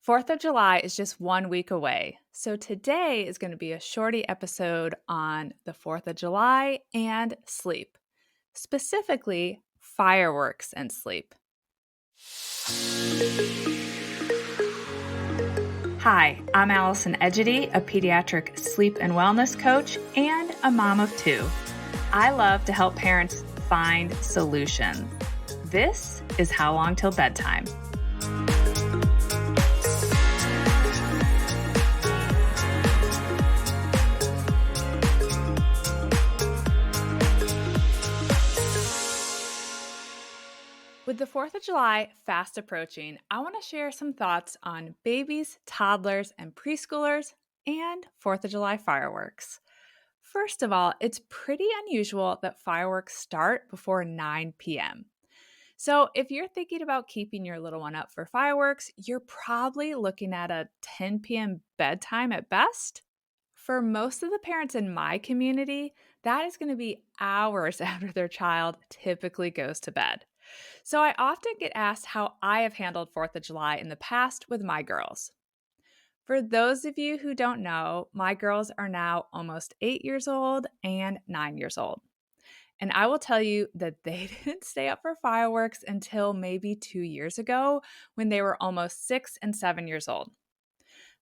4th of July is just 1 week away. So today is going to be a shorty episode on the 4th of July and sleep, specifically fireworks and sleep. Hi, I'm Allison Egidi, a pediatric sleep and wellness coach and a mom of two. I love to help parents find solutions. This is How Long Till Bedtime. With the 4th of July fast approaching, I want to share some thoughts on babies, toddlers, and preschoolers, and 4th of July fireworks. First of all, it's pretty unusual that fireworks start before 9 p.m. So if you're thinking about keeping your little one up for fireworks, you're probably looking at a 10 p.m. bedtime at best. For most of the parents in my community, that is going to be hours after their child typically goes to bed. So I often get asked how I have handled 4th of July in the past with my girls. For those of you who don't know, my girls are now almost 8 years old and 9 years old. And I will tell you that they didn't stay up for fireworks until maybe 2 years ago when they were almost 6 and 7 years old.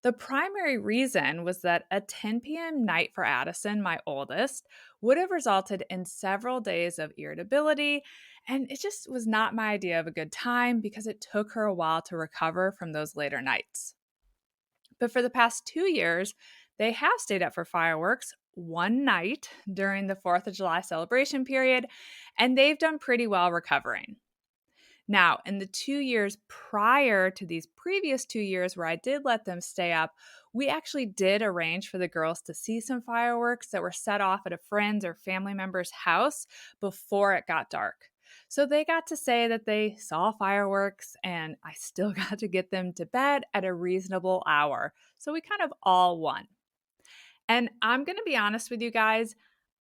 The primary reason was that a 10 p.m. night for Addison, my oldest, would have resulted in several days of irritability, and it just was not my idea of a good time because it took her a while to recover from those later nights. But for the past 2 years, they have stayed up for fireworks one night during the 4th of July celebration period, and they've done pretty well recovering. Now, in the 2 years prior to these previous 2 years where I did let them stay up, we actually did arrange for the girls to see some fireworks that were set off at a friend's or family member's house before it got dark. So they got to say that they saw fireworks, and I still got to get them to bed at a reasonable hour. So we kind of all won. And I'm going to be honest with you guys,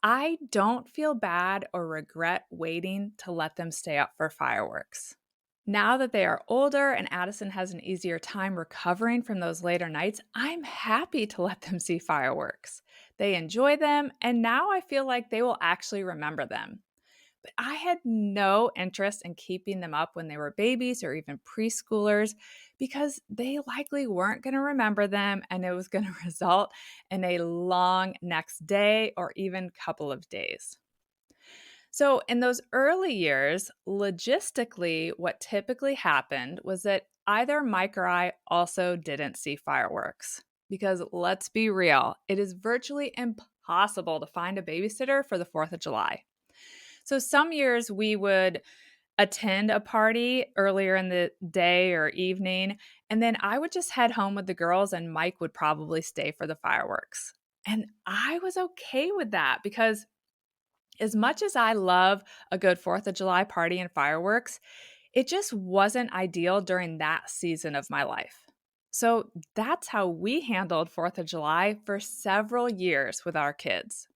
I don't feel bad or regret waiting to let them stay up for fireworks. Now that they are older and Addison has an easier time recovering from those later nights, I'm happy to let them see fireworks. They enjoy them, and now I feel like they will actually remember them. But I had no interest in keeping them up when they were babies or even preschoolers because they likely weren't going to remember them, and it was going to result in a long next day or even couple of days. So, in those early years, logistically, what typically happened was that either Mike or I also didn't see fireworks. Because let's be real, it is virtually impossible to find a babysitter for the 4th of July. So some years we would attend a party earlier in the day or evening, and then I would just head home with the girls, and Mike would probably stay for the fireworks. And I was okay with that because as much as I love a good 4th of July party and fireworks, it just wasn't ideal during that season of my life. So that's how we handled 4th of July for several years with our kids.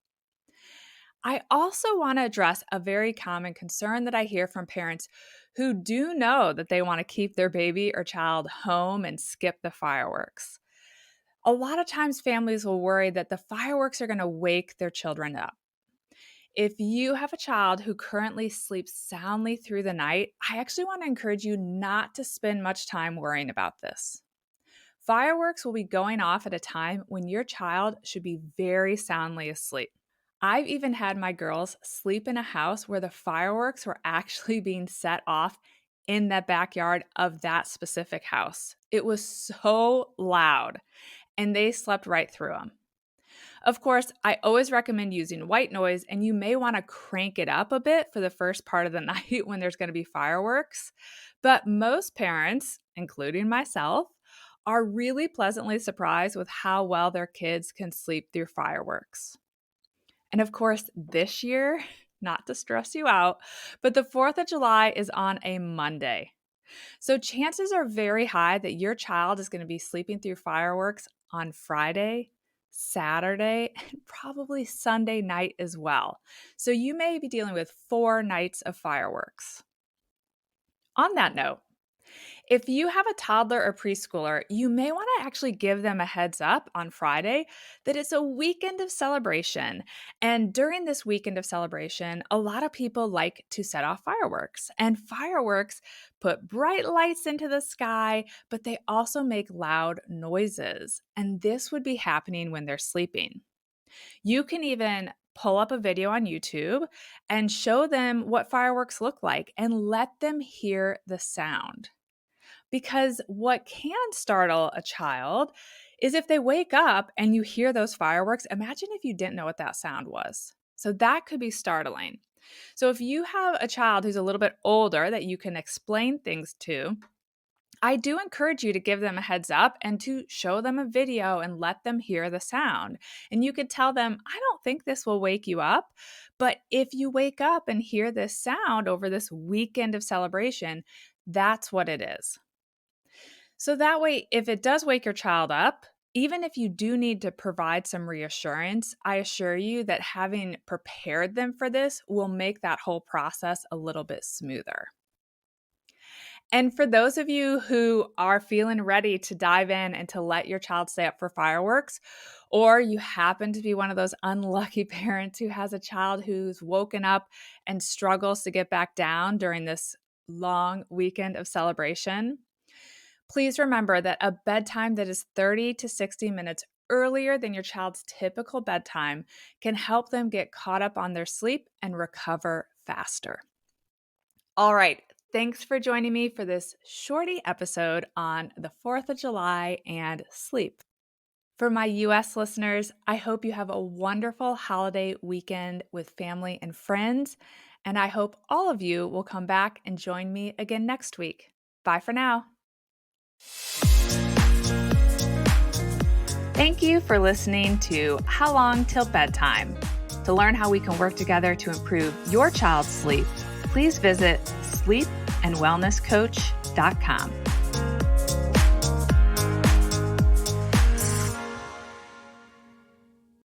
I also want to address a very common concern that I hear from parents who do know that they want to keep their baby or child home and skip the fireworks. A lot of times, families will worry that the fireworks are going to wake their children up. If you have a child who currently sleeps soundly through the night, I actually want to encourage you not to spend much time worrying about this. Fireworks will be going off at a time when your child should be very soundly asleep. I've even had my girls sleep in a house where the fireworks were actually being set off in the backyard of that specific house. It was so loud, and they slept right through them. Of course, I always recommend using white noise, and you may want to crank it up a bit for the first part of the night when there's going to be fireworks. But most parents, including myself, are really pleasantly surprised with how well their kids can sleep through fireworks. And of course, this year, not to stress you out, but the 4th of July is on a Monday. So chances are very high that your child is going to be sleeping through fireworks on Friday, Saturday, and probably Sunday night as well. So you may be dealing with 4 nights of fireworks. On that note, If you have a toddler or preschooler, you may want to actually give them a heads up on Friday that it's a weekend of celebration. And during this weekend of celebration, a lot of people like to set off fireworks. And fireworks put bright lights into the sky, but they also make loud noises. And this would be happening when they're sleeping. You can even pull up a video on YouTube and show them what fireworks look like and let them hear the sound. Because what can startle a child is if they wake up and you hear those fireworks. Imagine if you didn't know what that sound was. So that could be startling. So if you have a child who's a little bit older that you can explain things to, I do encourage you to give them a heads up and to show them a video and let them hear the sound. And you could tell them, I don't think this will wake you up, but if you wake up and hear this sound over this weekend of celebration, that's what it is. So that way, if it does wake your child up, even if you do need to provide some reassurance, I assure you that having prepared them for this will make that whole process a little bit smoother. And for those of you who are feeling ready to dive in and to let your child stay up for fireworks, or you happen to be one of those unlucky parents who has a child who's woken up and struggles to get back down during this long weekend of celebration, please remember that a bedtime that is 30 to 60 minutes earlier than your child's typical bedtime can help them get caught up on their sleep and recover faster. All right, thanks for joining me for this shorty episode on the 4th of July and sleep. For my US listeners, I hope you have a wonderful holiday weekend with family and friends, and I hope all of you will come back and join me again next week. Bye for now. Thank you for listening to How Long Till Bedtime. To learn how we can work together to improve your child's sleep, please visit sleepandwellnesscoach.com.